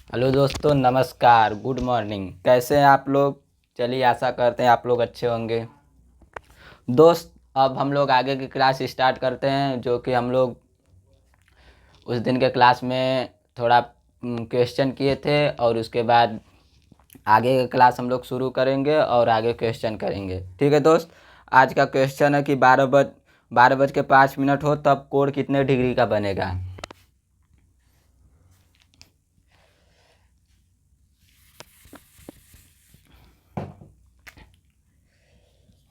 Hello दोस्तों, नमस्कार, good morning. कैसे हैं आप लोग? चलिए, आशा करते हैं आप लोग अच्छे होंगे। दोस्त, अब हम लोग आगे की क्लास स्टार्ट करते हैं, जो कि हम लोग उस दिन के क्लास में थोड़ा क्वेश्चन किए थे, और उसके बाद आगे का क्लास हम लोग शुरू करेंगे और आगे क्वेश्चन करेंगे। ठीक है दोस्त। आज का क्वेश्चन है कि 12 बज के 5 मिनट हो तब कोण कितने डिग्री का बनेगा।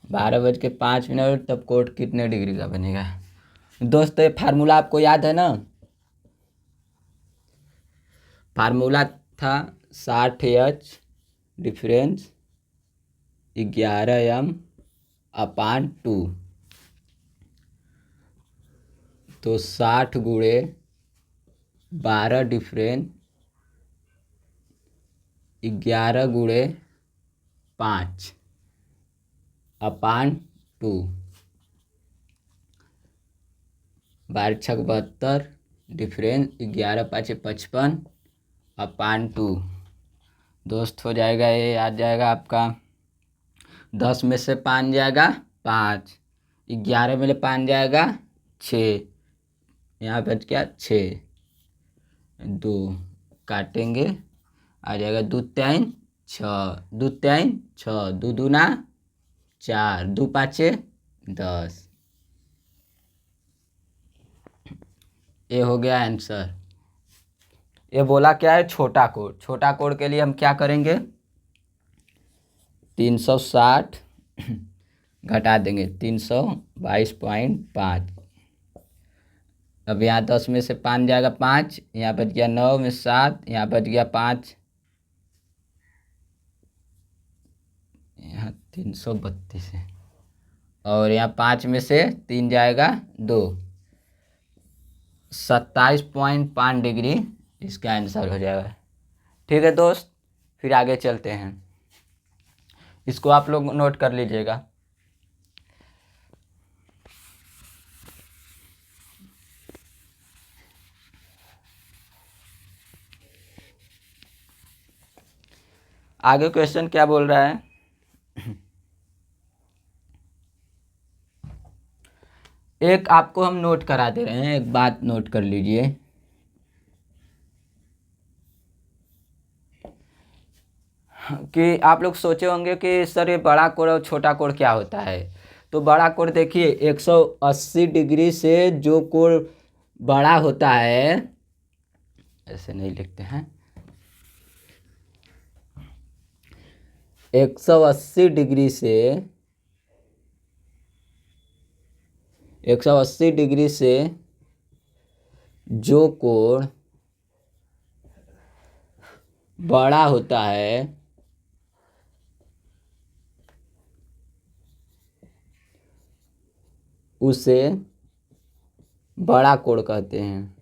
12 बज के 5 मिनट तब कोण कितने डिग्री का बनेगा। दोस्त, ये फार्मूला आपको याद है ना? फार्मूला था 60H डिफरेंस 11m/2। तो 60 × 12 डिफरेंस 11 × 5/2। 12×6 = 72 डिफरेंस 11×5 = 55/2। दोस्त, हो जाएगा, ये आ जाएगा आपका 10 में से 5 जाएगा 5, 11 में से 5 जाएगा 6, यहाँ बच गया 6, 2 काटेंगे, आ जाएगा 2×3 = 6, 2×3 = 6, 2×2 = 4, 2×5 = 10। ये हो गया आंसर। ये बोला क्या है? छोटा कोण। छोटा कोण के लिए हम क्या करेंगे? 360 घटा देंगे 322.5। अब यहाँ 10 में से 5 जाएगा 5, यहाँ बच गया 9 में 7, यहाँ बच गया 5, यहाँ 332 है, और यहाँ 5 में से 3 जाएगा 2, 27.5 डिग्री इसका आंसर हो जाएगा। ठीक है दोस्त, फिर आगे चलते हैं। इसको आप लोग नोट कर लीजिएगा। आगे क्वेश्चन क्या बोल रहा है? एक आपको हम नोट करा दे रहे हैं, एक बात नोट कर लीजिए कि आप लोग सोचे होंगे कि सर, ये बड़ा कोण और छोटा कोण क्या होता है। तो बड़ा कोण देखिए, 180 डिग्री से जो कोण बड़ा होता है, ऐसे नहीं लिखते हैं, 180 डिग्री से 180 डिग्री से जो कोण बड़ा होता है उसे बड़ा कोण कहते हैं।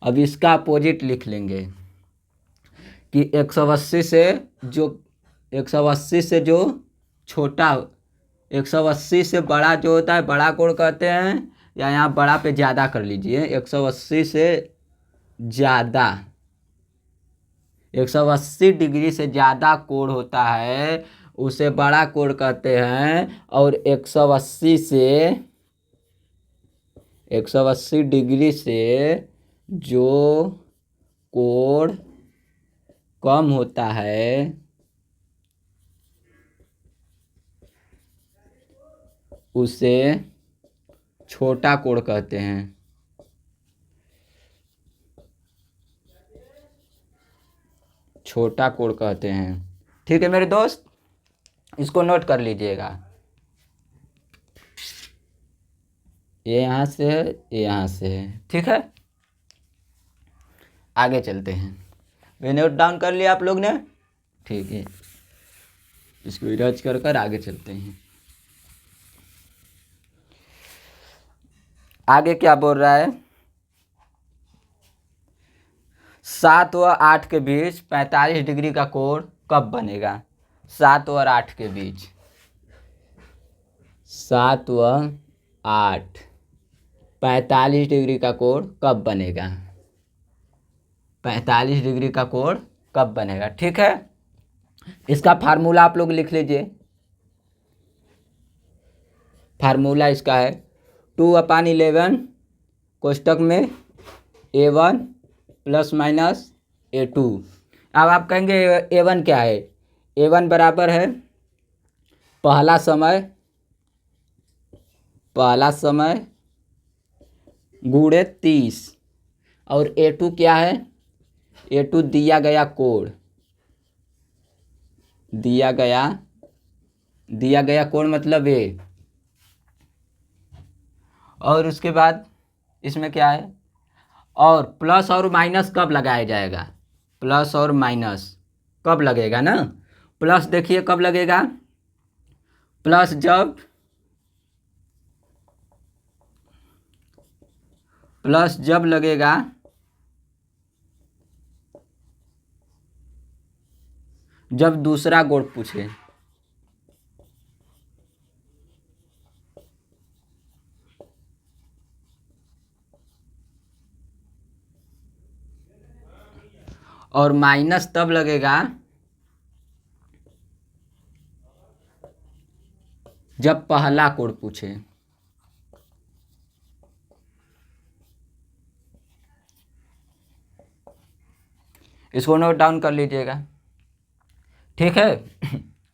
अब इसका अपोजिट लिख लेंगे कि 180 से जो 180 से जो छोटा 180 से बड़ा जो होता है बड़ा कोण कहते हैं, या यहाँ बड़ा पे ज़्यादा कर लीजिए, 180 से ज़्यादा 180 डिग्री से ज़्यादा कोण होता है उसे बड़ा कोण कहते हैं। और 180 डिग्री से जो कोण कम होता है उसे छोटा कोण कहते हैं। छोटा कोण कहते हैं। ठीक है मेरे दोस्त, इसको नोट कर लीजिएगा। ये यहाँ से है, ये यहाँ से है। ठीक है, आगे चलते हैं। वे नोट डाउन कर लिया आप लोग ने? ठीक है, इसको इरेज कर कर आगे चलते हैं। आगे क्या बोल रहा है? 7 व 8 के बीच 45 डिग्री का कोण कब बनेगा? 7 और 8 के बीच 7 व 8 45 डिग्री का कोण कब बनेगा? 45 डिग्री का कोण कब बनेगा? ठीक है, इसका फार्मूला आप लोग लिख लीजिए। फार्मूला इसका है 2/11 कोष्टक में A1 प्लस माइनस A2। अब आप कहेंगे A1 क्या है? A1 बराबर है पहला समय गुणे 30 और A2 क्या है? A2 दिया गया कोण, दिया गया कोण मतलब A। और उसके बाद इसमें क्या है? और प्लस और माइनस कब लगाया जाएगा? प्लस और माइनस कब लगेगा ना? प्लस देखिए कब लगेगा? प्लस जब लगेगा जब दूसरा कोण पूछे। और माइनस तब लगेगा जब पहला कोण पूछे। इसको नोट डाउन कर लीजिएगा, ठीक है।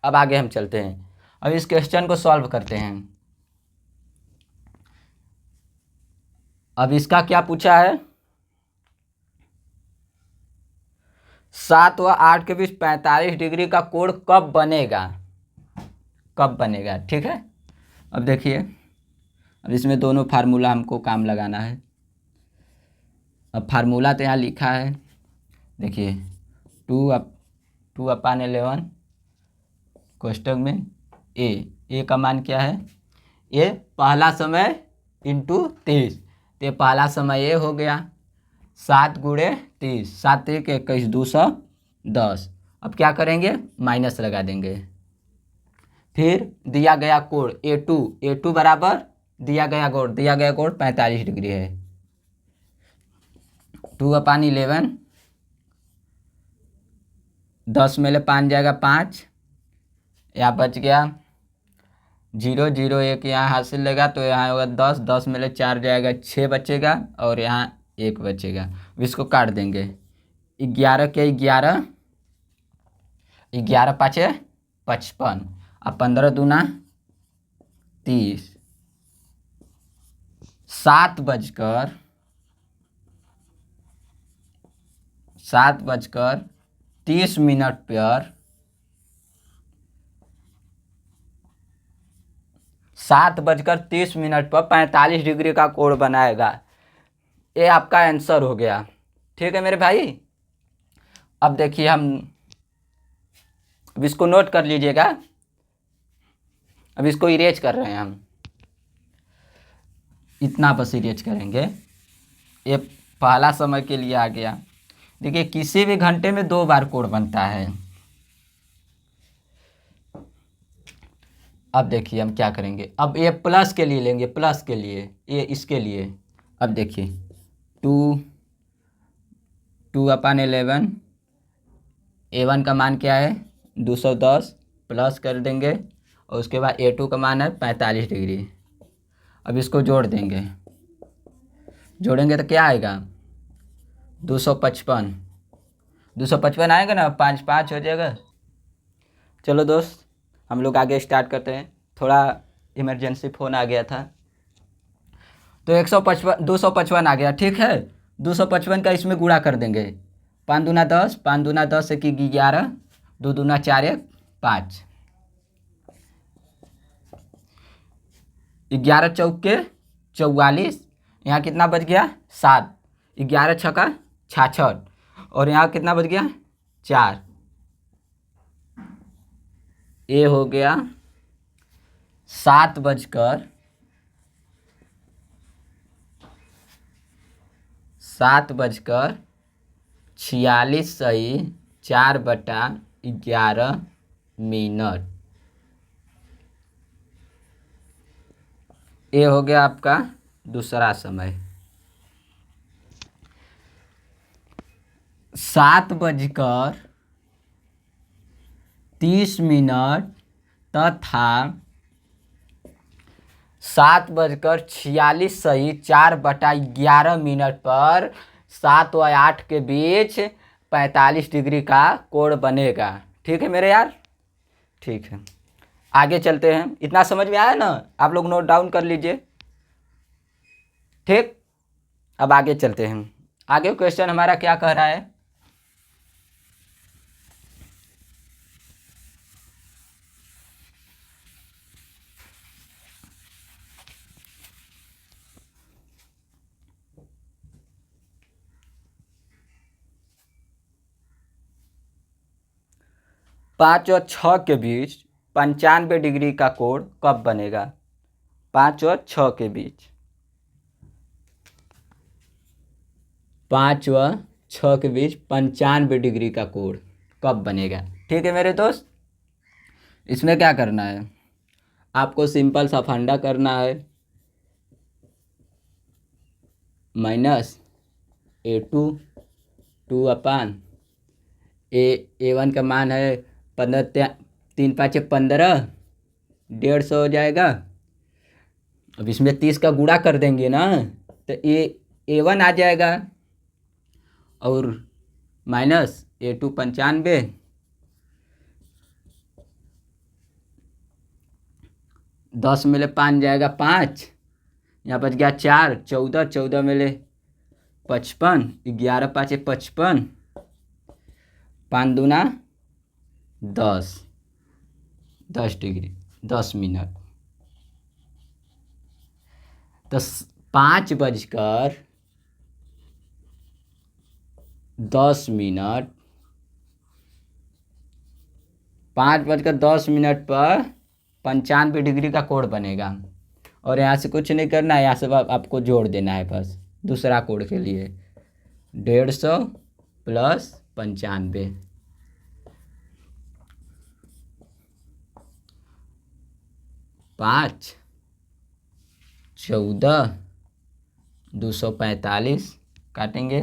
अब आगे हम चलते हैं, अब इस क्वेश्चन को सॉल्व करते हैं। अब इसका क्या पूछा है? 7 व 8 के बीच 45 डिग्री का कोण कब बनेगा? कब बनेगा, ठीक है। अब देखिए, अब इसमें दोनों फार्मूला हमको काम लगाना है। अब फार्मूला तो यहाँ लिखा है, देखिए 2/11 कोष्टक में ए का मान क्या है? ए पहला समय इंटू 30, तो पहला समय ए हो गया 7 गुणे 30, 7 1 21 210। अब क्या करेंगे? माइनस लगा देंगे। फिर दिया गया कोण A2 बराबर दिया गया कोण 45 डिग्री है। 2/11 10 में ले 5 जाएगा 5, यहाँ बच गया 0 0 1 यहाँ हासिल लेगा तो यहाँ होगा 10, 10 में ले 4 जाएगा 6 बचेगा और यहाँ 1 बचेगा। इसको काट देंगे। 11 के 11, 11 पाँचे 55, अब 15 दूना 30। 7:30 पर 7:30 पर 45 डिग्री का कोण बनाएगा। ये आपका आंसर हो गया, ठीक है मेरे भाई। अब देखिए, हम अब इसको नोट कर लीजिएगा। अब इसको इरेज कर रहे हैं हम, इतना बस इरेज करेंगे। ये पहला समय के लिए आ गया। देखिए, किसी भी घंटे में 2 बार कोण बनता है। अब देखिए हम क्या करेंगे, अब ये प्लस के लिए लेंगे, प्लस के लिए ये इसके लिए। अब देखिए 2/11 A1 का मान क्या है? 210 प्लस कर देंगे और उसके बाद A2 का मान है 45 डिग्री। अब इसको जोड़ देंगे, जोड़ेंगे तो क्या आएगा? 255 आएगा ना, 5 5 हो जाएगा। चलो दोस्त, हम लोग आगे स्टार्ट करते हैं। थोड़ा इमरजेंसी फ़ोन आ गया था, तो 255 आ गया, ठीक है। 255 का इसमें गुणा कर देंगे। 5 दूना 10, 5 दूना 10 1 11, 2 दूना 4 1 5, 11 चौके 44, यहाँ कितना बच गया? 7, 11 छक्का 66 और यहाँ कितना बच गया? 4। ये हो गया 7:46 सही 4/11 मिनट। ये हो गया आपका दूसरा समय। 7:30 तथा 7:46 सही 4/11 पर 7 व 8 के बीच 45 डिग्री का कोण बनेगा। ठीक है मेरे यार, ठीक है आगे चलते हैं। इतना समझ में आया ना, आप लोग नोट डाउन कर लीजिए। ठीक, अब आगे चलते हैं। आगे क्वेश्चन हमारा क्या कह रहा है, पाँच और 6 के बीच 95 डिग्री का कोण कब बनेगा। 5 और 6 के बीच, 5 व 6 के बीच 95 डिग्री का कोण कब बनेगा। ठीक है मेरे दोस्त, इसमें क्या करना है, आपको सिंपल सा फंडा करना है। -A2 2 A1 का मान है 15, 3×5 = 15, 150 हो जाएगा। अब इसमें 30 का गुणा कर देंगे ना तो A1 आ जाएगा, और -A2 95, 10 में ले 5 जाएगा 5, यहाँ बच गया 4, 14, 14 में ले 55, 11×5 = 55, 5 दूना 10, 10 डिग्री 10 मिनट। तो 5:10 5:10 पर 95 डिग्री का कोण बनेगा। और यहाँ से कुछ नहीं करना है, यहाँ से आपको जोड़ देना है बस दूसरा कोण के लिए। 150 + 95, 5, 14, 245 काटेंगे,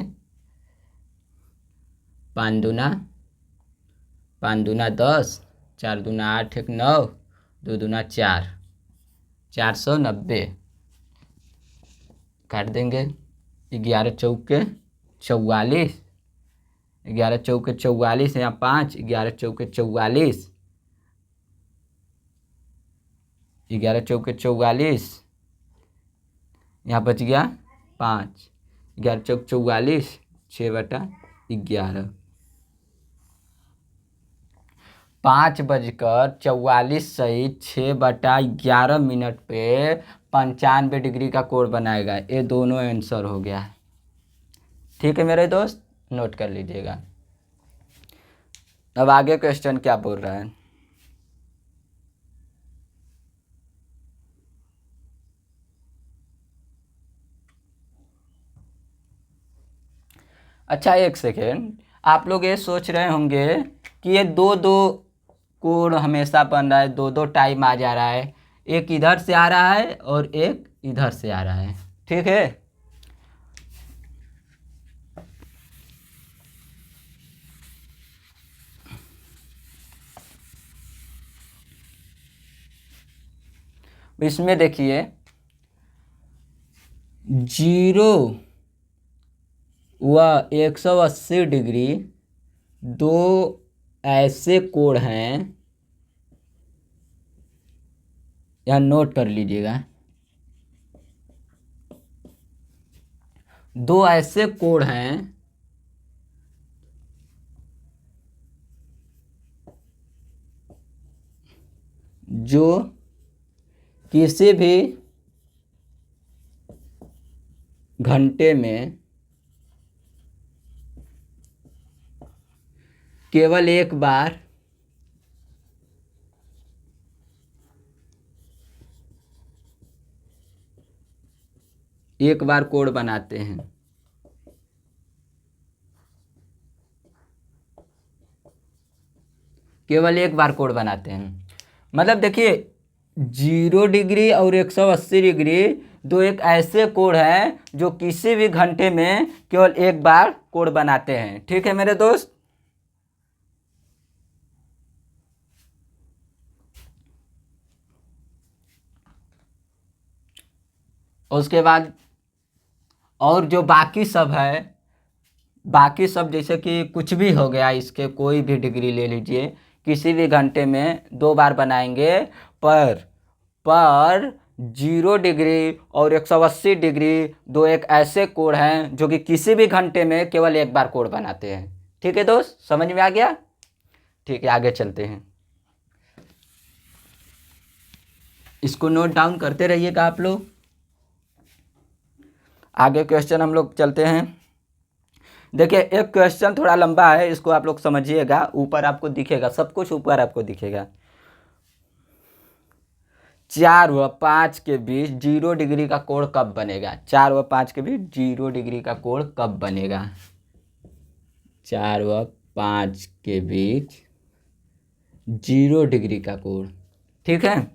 5 दूना 10, 4 दूना 8, 1 9, 2 दूना 4, 490 काट देंगे। 11 चौके 44, 11 चौके 44, यहाँ 5, 11 चौके 44, 11 चौके 44, यहाँ बच गया 5, 11 चौक 44, 6/11। 5:44 सही 6/11 पे 95 डिग्री का कोण बनाएगा। ये दोनों आंसर हो गया है। ठीक है मेरे दोस्त, नोट कर लीजिएगा। अब आगे क्वेश्चन क्या बोल रहा है, अच्छा एक सेकेंड, आप लोग ये सोच रहे होंगे कि ये दो दो कोण हमेशा बन रहा है, दो दो टाइम आ जा रहा है, एक इधर से आ रहा है और एक इधर से आ रहा है। ठीक है, इसमें देखिए 0 व 180 डिग्री दो ऐसे कोण हैं, यहाँ नोट कर लीजिएगा। दो ऐसे कोण हैं जो किसी भी घंटे में केवल एक बार कोण बनाते हैं। केवल एक बार कोण बनाते हैं, मतलब देखिए 0 डिग्री और 180 डिग्री दो एक ऐसे कोण हैं जो किसी भी घंटे में केवल एक बार कोण बनाते हैं। ठीक है मेरे दोस्त। उसके बाद और जो बाकी सब है, बाकी सब जैसे कि कुछ भी हो गया, इसके कोई भी डिग्री ले लीजिए, किसी भी घंटे में 2 बार बनाएंगे, पर 0 डिग्री और 180 डिग्री दो एक ऐसे कोण हैं जो कि किसी भी घंटे में केवल एक बार कोण बनाते हैं। ठीक है दोस्त, समझ में आ गया। ठीक है, आगे चलते हैं। इसको नोट डाउन करते रहिएगा आप लोग। आगे क्वेश्चन हम लोग चलते हैं। देखिए एक क्वेश्चन थोड़ा लंबा है, इसको आप लोग समझिएगा। ऊपर आपको दिखेगा, सब कुछ ऊपर आपको दिखेगा। 4 व 5 के बीच 0 डिग्री का कोण कब बनेगा? 4 व 5 के बीच 0 डिग्री का कोण कब बनेगा? 4 व 5 के बीच 0 डिग्री का कोण। ठीक है,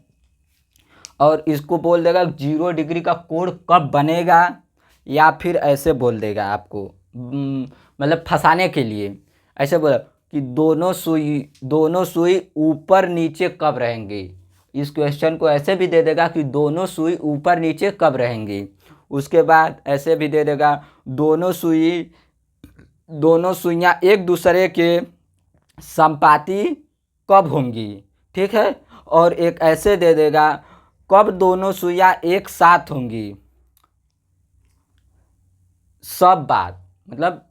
और इसको बोल देगा 0 डिग्री का कोण कब बनेगा, या फिर ऐसे बोल देगा आपको मतलब फंसाने के लिए ऐसे बोला कि दोनों सुई ऊपर नीचे कब रहेंगी। इस क्वेश्चन को ऐसे भी दे देगा कि दोनों सुई ऊपर नीचे कब रहेंगी। उसके बाद ऐसे भी दे देगा दोनों सुइयां एक दूसरे के संपाती कब होंगी। ठीक है, और एक ऐसे दे देगा कब दोनों सुइयां एक साथ होंगी। सब बात मतलब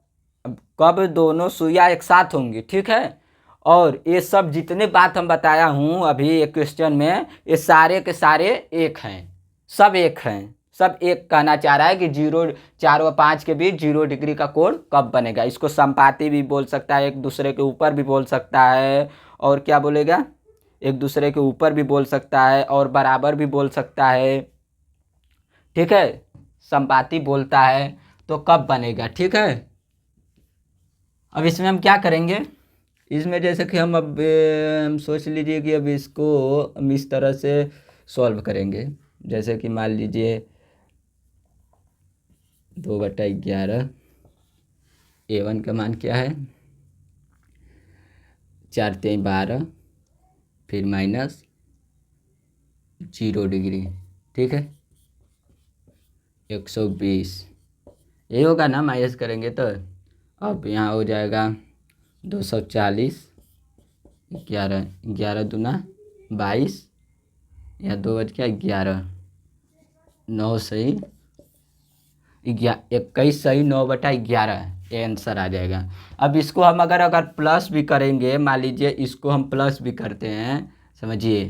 कब दोनों सुइयां एक साथ होंगी। ठीक है, और ये सब जितने बात हम बताया हूँ अभी एक क्वेश्चन में, ये सारे के सारे एक हैं, सब एक हैं, सब एक कहना चाह रहा है कि 4 व 5 के बीच 0 डिग्री का कोण कब बनेगा। इसको संपाती भी बोल सकता है, एक दूसरे के ऊपर भी बोल सकता है, और क्या बोलेगा, एक दूसरे के ऊपर भी बोल सकता है, और बराबर भी बोल सकता है। ठीक है, संपाती बोलता है तो कब बनेगा। ठीक है, अब इसमें हम क्या करेंगे, इसमें जैसे कि हम अब हम सोच लीजिए कि अब इसको हम इस तरह से सॉल्व करेंगे। जैसे कि मान लीजिए 2/11 A1 का मान क्या है, 4 × 12 फिर माइनस 0 डिग्री। ठीक है, 120 ये होगा ना, माइनस करेंगे तो अब यहाँ हो जाएगा 240, 11 दूना 22 या 2/11 9 सही 21 सही 9/11 ये आंसर आ जाएगा। अब इसको हम अगर प्लस भी करेंगे, मान लीजिए इसको हम प्लस भी करते हैं, समझिए,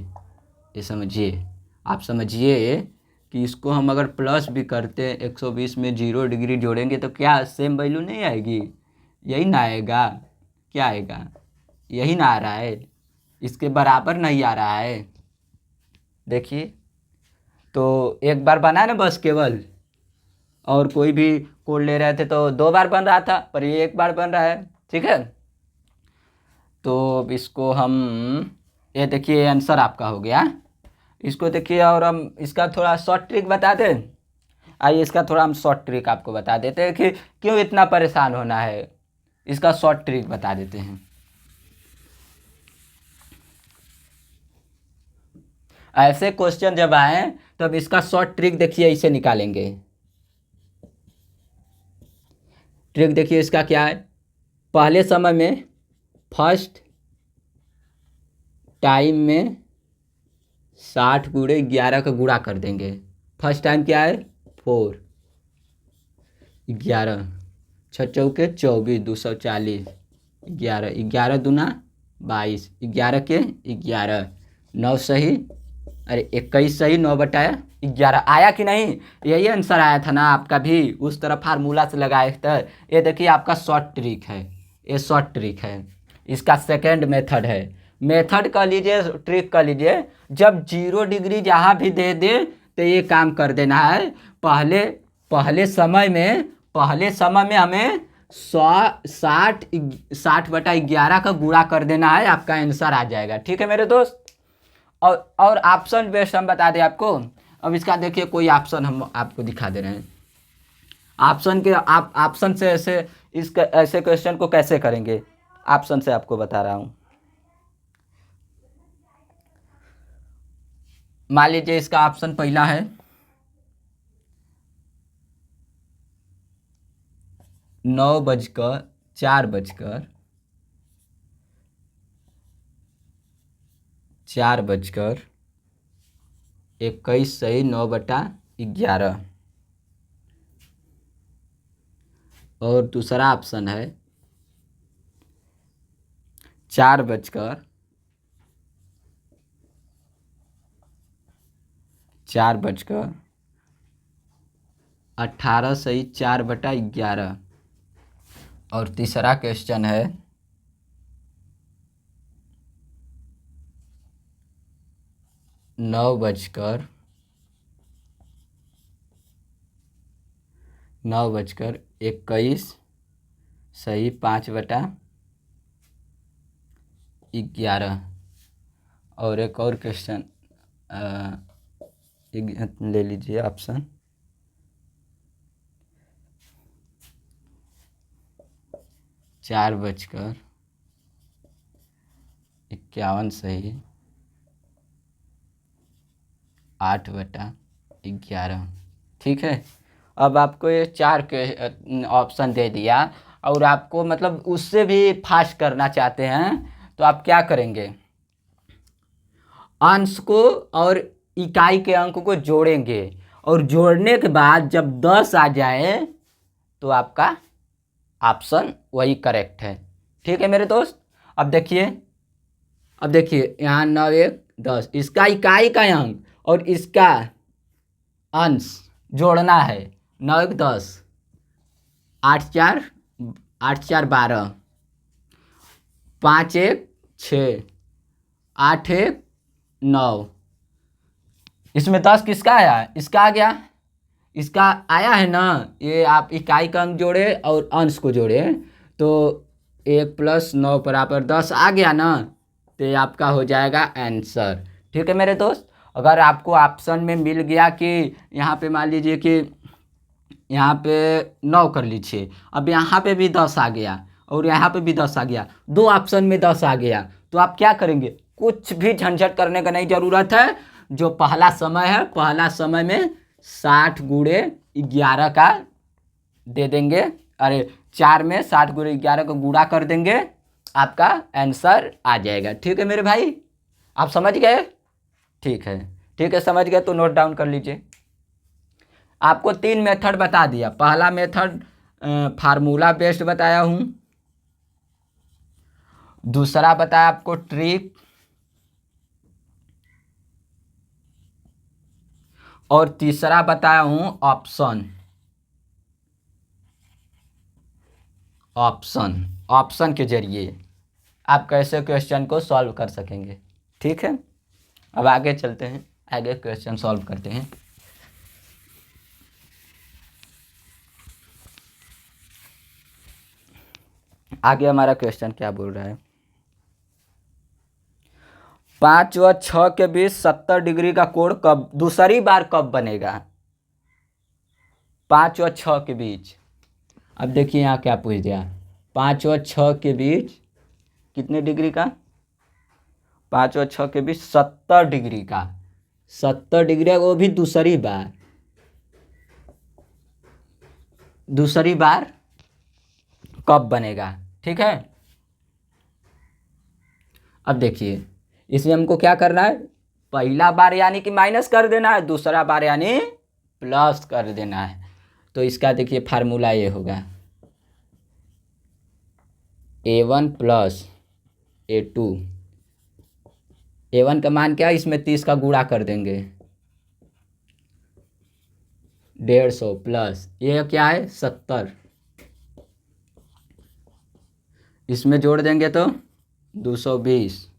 ये समझिए, आप समझिए कि इसको हम अगर प्लस भी करते हैं 120 में 0 डिग्री जोड़ेंगे तो क्या सेम वैल्यू नहीं आएगी? यही ना आएगा, क्या आएगा, यही ना आ रहा है, इसके बराबर नहीं आ रहा है। देखिए तो एक बार बना ना बस केवल, और कोई भी कोड ले रहे थे तो 2 बार बन रहा था, पर ये 1 बार बन रहा है। ठीक है, तो इसको हम, ये देखिए आंसर आपका हो गया। इसको देखिए, और हम इसका थोड़ा शॉर्ट ट्रिक बता दें। आइए इसका थोड़ा हम शॉर्ट ट्रिक आपको बता देते हैं कि क्यों इतना परेशान होना है, इसका शॉर्ट ट्रिक बता देते हैं। ऐसे क्वेश्चन जब आए तब इसका शॉर्ट ट्रिक देखिए, इसे निकालेंगे। ट्रिक देखिए इसका क्या है, पहले समय में फर्स्ट टाइम में 60 × 11 का गुणा कर देंगे। फर्स्ट टाइम क्या है 4, 11 6 चौके 24 240 11 दूना 22 11 के 11 9 सही, अरे 21 सही 9/11 आया कि नहीं? यही आंसर आया था ना आपका भी, उस तरह फार्मूला से लगाए थे। ये देखिए आपका शॉर्ट ट्रिक है, ये शॉर्ट ट्रिक है, इसका सेकंड मेथड है। मेथड कर लीजिए, ट्रिक कर लीजिए, जब 0 डिग्री जहाँ भी दे दे तो ये काम कर देना है। पहले समय में हमें 60/11 का गुणा कर देना है, आपका आंसर आ जाएगा। ठीक है मेरे दोस्त, और ऑप्शन बेस्ड हम बता दें आपको। अब इसका देखिए कोई ऑप्शन हम आपको दिखा दे रहे हैं। ऑप्शन के आप ऑप्शन से ऐसे ऐसे क्वेश्चन को कैसे करेंगे, ऑप्शन से आपको बता रहा हूँ। मान लीजिए इसका ऑप्शन पहला है 9:04 सही 9/11। और दूसरा ऑप्शन है 4:18 सही 4/11। और तीसरा क्वेश्चन है 9:21 सही 5/11। और एक और क्वेश्चन ले लीजिए ऑप्शन 4:51 सही 8/11। ठीक है। अब आपको ये 4 के ऑप्शन दे दिया और आपको मतलब उससे भी फास्ट करना चाहते हैं तो आप क्या करेंगे, अंश को और इकाई के अंक को जोड़ेंगे और जोड़ने के बाद जब 10 आ जाए तो आपका ऑप्शन वही करेक्ट है। ठीक है मेरे दोस्त। अब देखिए यहाँ 9 1 10 इसका इकाई का अंक और इसका अंश जोड़ना है। 9 1 10 8 4 12 5 1 6 8 1 9। इसमें 10 किसका आया, इसका आ गया, इसका आया है ना। ये आप इकाई का अंक जोड़े और अंश को जोड़े तो 1 + 9 = 10 आ गया ना, तो ये आपका हो जाएगा आंसर। ठीक है मेरे दोस्त। अगर आपको ऑप्शन में मिल गया कि यहाँ पे मान लीजिए कि यहाँ पे 9 कर लीजिए, अब यहाँ पे भी 10 आ गया और यहाँ पे भी 10 आ गया, दो ऑप्शन में 10 आ गया, तो आप क्या करेंगे, कुछ भी झंझट करने का नहीं ज़रूरत है। जो पहला समय है, पहला समय में 60 × 11 का दे देंगे, अरे 4 में 60 × 11 को गुणा कर देंगे, आपका आंसर आ जाएगा। ठीक है मेरे भाई, आप समझ गए। ठीक है, ठीक है, समझ गए तो नोट डाउन कर लीजिए। आपको 3 मेथड बता दिया। पहला मेथड फार्मूला बेस्ड बताया हूँ, दूसरा बताया आपको ट्रिक, और तीसरा बताया हूँ ऑप्शन। ऑप्शन के जरिए आप कैसे क्वेश्चन को सॉल्व कर सकेंगे। ठीक है, अब आगे चलते हैं, आगे क्वेश्चन सॉल्व करते हैं। आगे हमारा क्वेश्चन क्या बोल रहा है, 5 व 6 के बीच 70 डिग्री का कोण कब दूसरी बार कब बनेगा। 5 व 6 के बीच, अब देखिए यहाँ क्या पूछ दिया, 5 व 6 के बीच कितने डिग्री का, 5 व 6 के बीच 70 डिग्री का, 70 डिग्री, वो भी दूसरी बार कब बनेगा। ठीक है, अब देखिए इसमें हमको क्या करना है, पहला बार यानी कि माइनस कर देना है, दूसरा बार यानी प्लस कर देना है। तो इसका देखिए फार्मूला ये होगा A1 + A2। A1 का मान क्या है, इसमें 30 का गुणा कर देंगे, 150 प्लस ये क्या है 70, इसमें जोड़ देंगे तो 220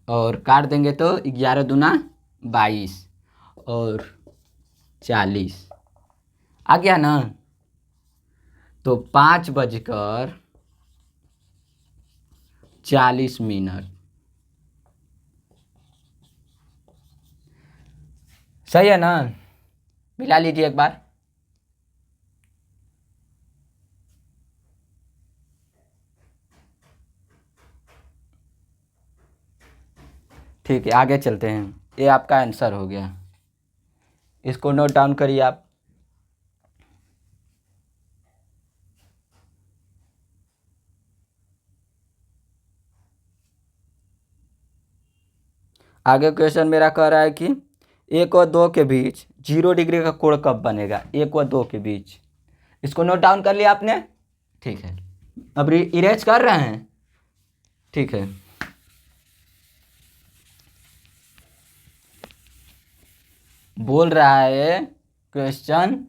और काट देंगे तो 11 दूना 22 और 40 आ गया ना। तो 5:40 सही है ना? मिला लीजिए एक बार। ठीक है, आगे चलते हैं। ये आपका आंसर हो गया, इसको नोट डाउन करिए आप। आगे क्वेश्चन मेरा कह रहा है कि 1 व 2 के बीच 0 डिग्री का कोण कब बनेगा? 1 व 2 के बीच। इसको नोट डाउन कर लिया आपने? ठीक है, अब इरेज कर रहे हैं। ठीक है, बोल रहा है क्वेश्चन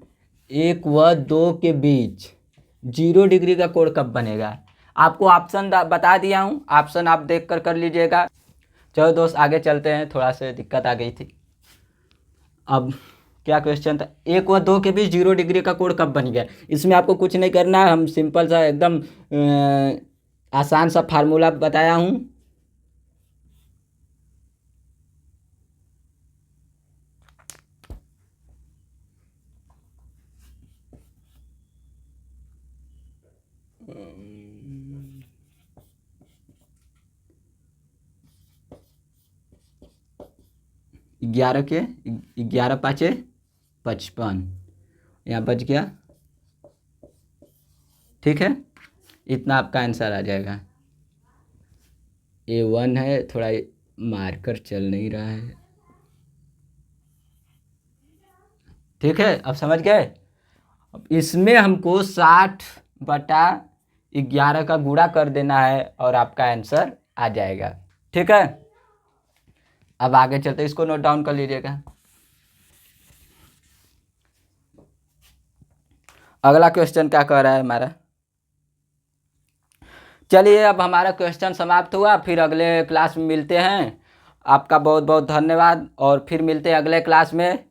1 व 2 के बीच 0 डिग्री का कोण कब बनेगा। आपको ऑप्शन बता दिया हूँ, ऑप्शन आप देख कर लीजिएगा। चलो दोस्त, आगे चलते हैं, थोड़ा सा दिक्कत आ गई थी। अब क्या क्वेश्चन था? 1 व 2 के बीच 0 डिग्री का कोण कब बन गया। इसमें आपको कुछ नहीं करना है, हम सिंपल सा एकदम आसान सा फार्मूला बताया हूँ। ग्यारह के 11 × 5 = 55, यहाँ बच गया। ठीक है, इतना आपका आंसर आ जाएगा। A1 है, थोड़ा मार्कर चल नहीं रहा है। ठीक है, अब समझ गए। अब इसमें हमको 60/11 का गुणा कर देना है और आपका आंसर आ जाएगा। ठीक है, अब आगे चलते, इसको नोट डाउन कर लीजिएगा। अगला क्वेश्चन क्या कह रहा है हमारा? चलिए, अब हमारा क्वेश्चन समाप्त हुआ, फिर अगले क्लास में मिलते हैं। आपका बहुत बहुत धन्यवाद और फिर मिलते हैं अगले क्लास में।